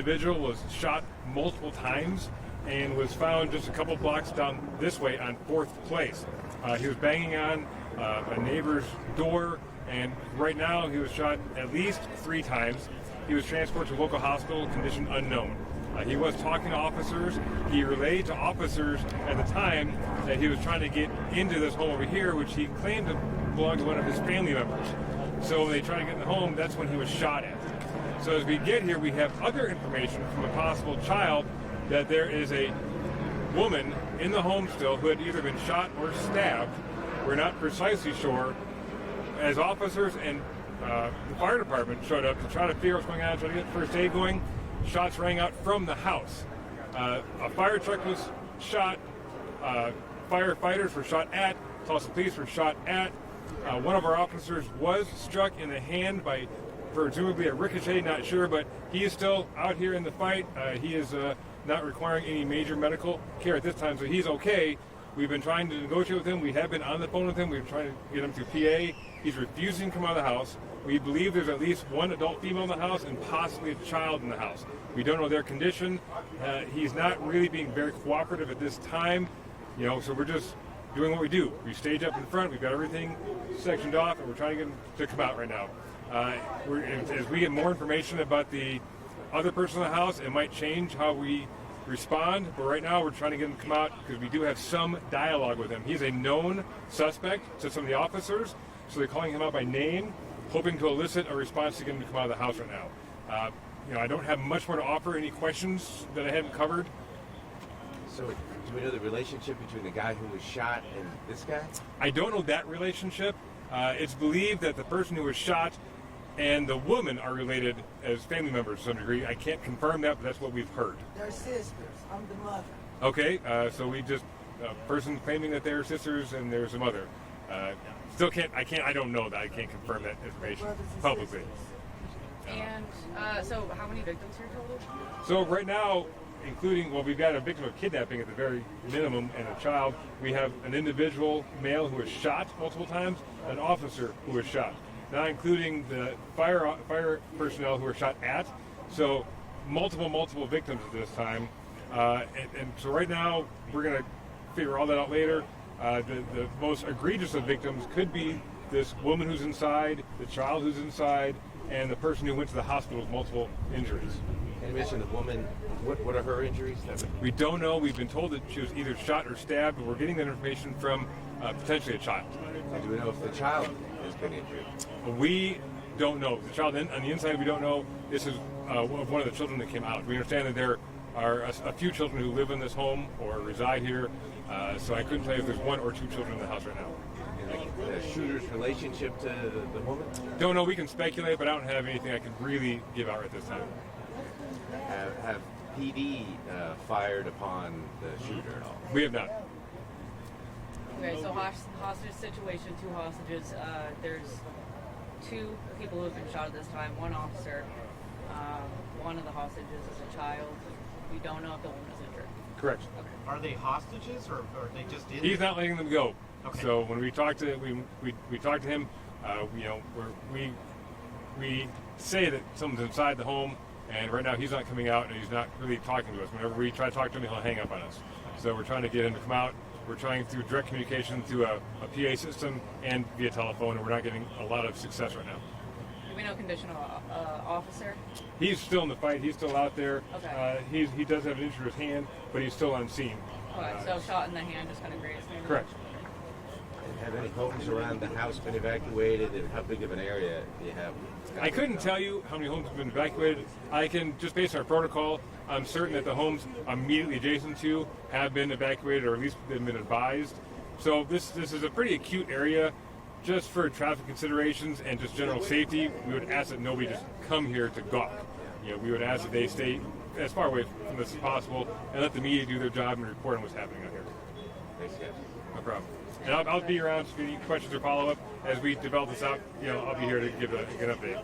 individual was shot multiple times and was found just a couple blocks down this way on 4th Place. He was banging on a neighbor's door, and right now he was shot at least 3 times. He was transported to a local hospital, condition unknown. He was talking to officers. He relayed to officers at the time that he was trying to get into this home over here, which he claimed to belong to one of his family members. So when they tried to get in the home, that's when he was shot at. So as we get here, we have other information from a possible child that there is a woman in the home still who had either been shot or stabbed. We're not precisely sure. As officers and the fire department showed up to try to figure out what's going on, try to get first aid going, shots rang out from the house. A fire truck was shot. Firefighters were shot at. Tulsa Police were shot at. One of our officers was struck in the hand by presumably a ricochet, not sure, but he is still out here in the fight. He is not requiring any major medical care at this time, so he's okay. We've been trying to negotiate with him. We have been on the phone with him. We've been trying to get him through PA. He's refusing to come out of the house. We believe there's at least one adult female in the house and possibly a child in the house. We don't know their condition. He's not really being very cooperative at this time, so we're just doing what we do. We stage up in front. We've got everything sectioned off, and we're trying to get him to come out right now. As we get more information about the other person in the house, it might change how we respond, but right now we're trying to get him to come out because we do have some dialogue with him. He's a known suspect to some of the officers, so they're calling him out by name, hoping to elicit a response to get him to come out of the house right now. I don't have much more to offer. Any questions that I haven't covered? So, do we know the relationship between the guy who was shot and this guy? I don't know that relationship. It's believed that the person who was shot and the woman are related as family members to some degree. I can't confirm that, but that's what we've heard. They're sisters. I'm the mother. Okay, so we just person claiming that they're sisters and there's a mother. Still I don't know that. I can't confirm that information publicly. And so how many victims are total? So right now, we've got a victim of kidnapping at the very minimum and a child. We have an individual male who was shot multiple times, an officer who was shot, not including the fire personnel who were shot at. So multiple victims at this time. And so right now, we're going to figure all that out later. The most egregious of victims could be this woman who's inside, the child who's inside, and the person who went to the hospital with multiple injuries. And you mentioned the woman. What are her injuries? We don't know. We've been told that she was either shot or stabbed, but we're getting that information from potentially a child. And do we know if the child has been injured? We don't know. The child on the inside, we don't know. This is one of the children that came out. We understand that there are a few children who live in this home or reside here, so I couldn't tell you if there's 1 or 2 children in the house right now. And the shooter's relationship to the woman? Don't know. We can speculate, but I don't have anything I can really give out at this time. Have PD fired upon the shooter at all? We have not. Okay, so hostage situation, 2 hostages. There's 2 people who have been shot at this time, 1 officer. One of the hostages is a child. We don't know if the woman is injured. Correct. Okay. Are they hostages or are they just in? He's not letting them go. Okay. So when we talk to we talk to him, we say that someone's inside the home, and right now he's not coming out and he's not really talking to us. Whenever we try to talk to him, he'll hang up on us. So we're trying to get him to come out. We're trying through direct communication through a PA system and via telephone, and we're not getting a lot of success right now. Do we know condition of officer? He's still in the fight. He's still out there. Okay. He does have an injury to his hand, but he's still on scene. Okay, so shot in the hand, just kind of grazed him. Correct. And have any homes around the house been evacuated, and how big of an area do you have? I couldn't tell you how many homes have been evacuated. I can, just based on our protocol, I'm certain that the homes immediately adjacent to have been evacuated, or at least they've been advised. So this is a pretty acute area. Just for traffic considerations and just general safety, we would ask that nobody just come here to gawk. We would ask that they stay as far away from this as possible and let the media do their job and report on what's happening out here. Thanks, guys. No problem. And I'll be around if any questions or follow-up as we develop this out. I'll be here to give an update.